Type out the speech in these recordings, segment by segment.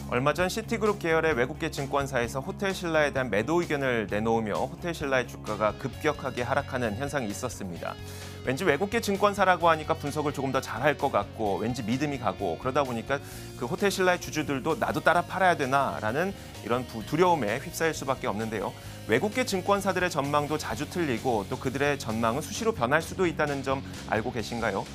얼마 전 시티그룹 계열의 외국계 증권사에서 호텔신라에 대한 매도 의견을 내놓으며 호텔신라의 주가가 급격하게 하락하는 현상이 있었습니다. 왠지 외국계 증권사라고 하니까 분석을 조금 더 잘할 것 같고 왠지 믿음이 가고 그러다 보니까 그 호텔신라의 주주들도 나도 따라 팔아야 되나라는 이런 두려움에 휩싸일 수밖에 없는데요. 외국계 증권사들의 전망도 자주 틀리고 또 그들의 전망은 수시로 변할 수도 있다는 점 알고 계신가요?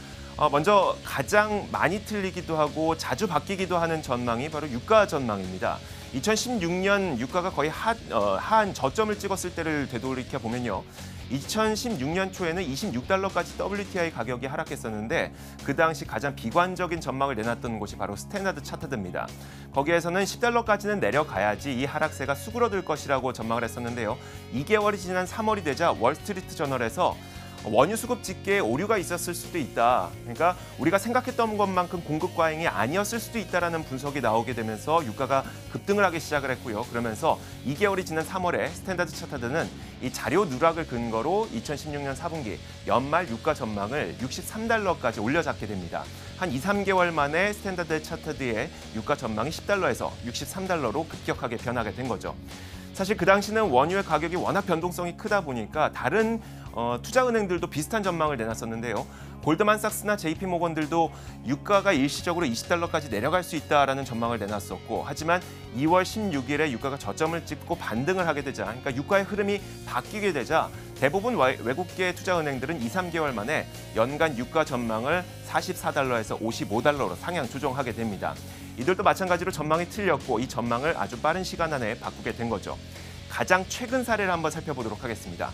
먼저 가장 많이 틀리기도 하고 자주 바뀌기도 하는 전망이 바로 유가 전망입니다. 2016년 유가가 거의 하한 저점을 찍었을 때를 되돌이켜 보면요. 2016년 초에는 26달러까지 WTI 가격이 하락했었는데 그 당시 가장 비관적인 전망을 내놨던 곳이 바로 스탠다드 차트드입니다. 거기에서는 10달러까지는 내려가야지 이 하락세가 수그러들 것이라고 전망을 했었는데요. 2개월이 지난 3월이 되자 월스트리트 저널에서 원유 수급 집계에 오류가 있었을 수도 있다. 그러니까 우리가 생각했던 것만큼 공급 과잉이 아니었을 수도 있다라는 분석이 나오게 되면서 유가가 급등을 하기 시작을 했고요. 그러면서 2개월이 지난 3월에 스탠다드 차트드는 이 자료 누락을 근거로 2016년 4분기 연말 유가 전망을 63달러까지 올려잡게 됩니다. 한 2, 3개월 만에 스탠다드 차트드의 유가 전망이 10달러에서 63달러로 급격하게 변하게 된 거죠. 사실 그 당시는 원유의 가격이 워낙 변동성이 크다 보니까 다른 투자은행들도 비슷한 전망을 내놨었는데요. 골드만삭스나 JP모건들도 유가가 일시적으로 20달러까지 내려갈 수 있다라는 전망을 내놨었고 하지만 2월 16일에 유가가 저점을 찍고 반등을 하게 되자 그러니까 유가의 흐름이 바뀌게 되자 대부분 외국계 투자은행들은 2, 3개월 만에 연간 유가 전망을 44달러에서 55달러로 상향 조정하게 됩니다. 이들도 마찬가지로 전망이 틀렸고 이 전망을 아주 빠른 시간 안에 바꾸게 된 거죠. 가장 최근 사례를 한번 살펴보도록 하겠습니다.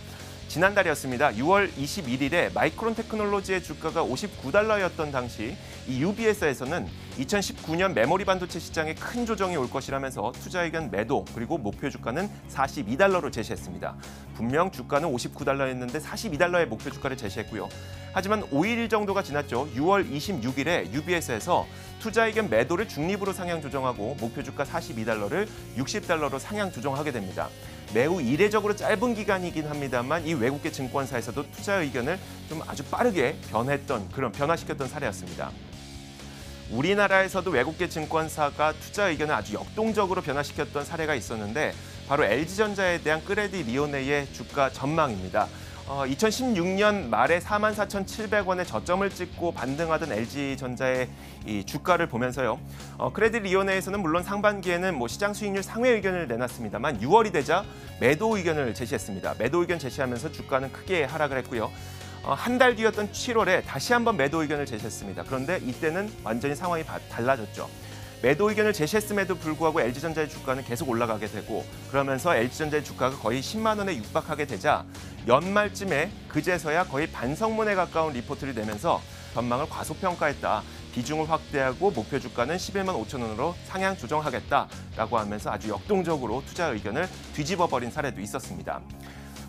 지난달이었습니다. 6월 21일에 마이크론 테크놀로지의 주가가 59달러였던 당시 이 UBS에서는 2019년 메모리 반도체 시장에 큰 조정이 올 것이라면서 투자 의견 매도 그리고 목표 주가는 42달러로 제시했습니다. 분명 주가는 59달러였는데 42달러의 목표 주가를 제시했고요. 하지만 5일 정도가 지났죠. 6월 26일에 UBS에서 투자 의견 매도를 중립으로 상향 조정하고 목표 주가 42달러를 60달러로 상향 조정하게 됩니다. 매우 이례적으로 짧은 기간이긴 합니다만 이 외국계 증권사에서도 투자 의견을 좀 아주 빠르게 변화시켰던 사례였습니다. 우리나라에서도 외국계 증권사가 투자 의견을 아주 역동적으로 변화시켰던 사례가 있었는데 바로 LG전자에 대한 크레딧 리오네의 주가 전망입니다. 2016년 말에 44,700원의 저점을 찍고 반등하던 LG전자의 이 주가를 보면서요. 크레딧 리오네에서는 물론 상반기에는 시장 수익률 상회 의견을 내놨습니다만 6월이 되자 매도 의견을 제시했습니다. 매도 의견 제시하면서 주가는 크게 하락을 했고요. 한 달 뒤였던 7월에 다시 한번 매도 의견을 제시했습니다. 그런데 이때는 완전히 상황이 달라졌죠. 매도 의견을 제시했음에도 불구하고 LG전자의 주가는 계속 올라가게 되고 그러면서 LG전자의 주가가 거의 10만 원에 육박하게 되자 연말쯤에 그제서야 거의 반성문에 가까운 리포트를 내면서 전망을 과소평가했다. 비중을 확대하고 목표 주가는 11만 5천 원으로 상향 조정하겠다라고 하면서 아주 역동적으로 투자 의견을 뒤집어버린 사례도 있었습니다.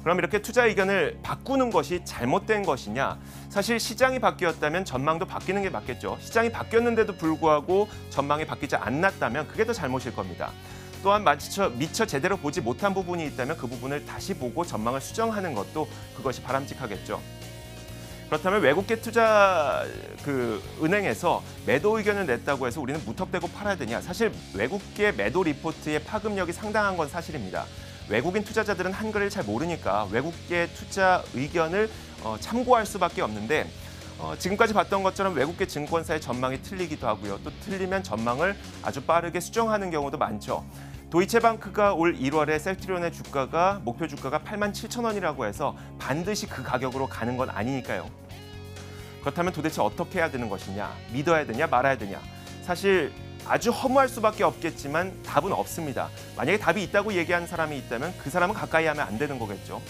그럼 이렇게 투자 의견을 바꾸는 것이 잘못된 것이냐? 사실 시장이 바뀌었다면 전망도 바뀌는 게 맞겠죠. 시장이 바뀌었는데도 불구하고 전망이 바뀌지 않았다면 그게 더 잘못일 겁니다. 또한 미처 제대로 보지 못한 부분이 있다면 그 부분을 다시 보고 전망을 수정하는 것도 그것이 바람직하겠죠. 그렇다면 외국계 투자 은행에서 매도 의견을 냈다고 해서 우리는 무턱대고 팔아야 되냐? 사실 외국계 매도 리포트의 파급력이 상당한 건 사실입니다. 외국인 투자자들은 한글을 잘 모르니까 외국계 투자 의견을 참고할 수밖에 없는데 지금까지 봤던 것처럼 외국계 증권사의 전망이 틀리기도 하고요. 또 틀리면 전망을 아주 빠르게 수정하는 경우도 많죠. 도이체방크가 올 1월에 셀트리온의 주가가 목표 주가가 87,000원이라고 해서 반드시 그 가격으로 가는 건 아니니까요. 그렇다면 도대체 어떻게 해야 되는 것이냐? 믿어야 되냐 말아야 되냐? 사실 아주 허무할 수밖에 없겠지만 답은 없습니다. 만약에 답이 있다고 얘기하는 사람이 있다면 그 사람은 가까이 하면 안 되는 거겠죠.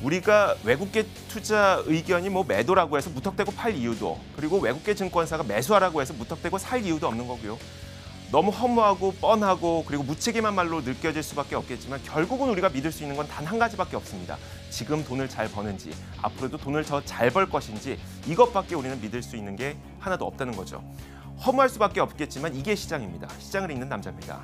우리가 외국계 투자 의견이 매도라고 해서 무턱대고 팔 이유도 그리고 외국계 증권사가 매수하라고 해서 무턱대고 살 이유도 없는 거고요. 너무 허무하고 뻔하고 그리고 무책임한 말로 느껴질 수밖에 없겠지만 결국은 우리가 믿을 수 있는 건 단 한 가지밖에 없습니다. 지금 돈을 잘 버는지 앞으로도 돈을 더 잘 벌 것인지 이것밖에 우리는 믿을 수 있는 게 하나도 없다는 거죠. 허무할 수밖에 없겠지만 이게 시장입니다. 시장을 읽는 남자입니다.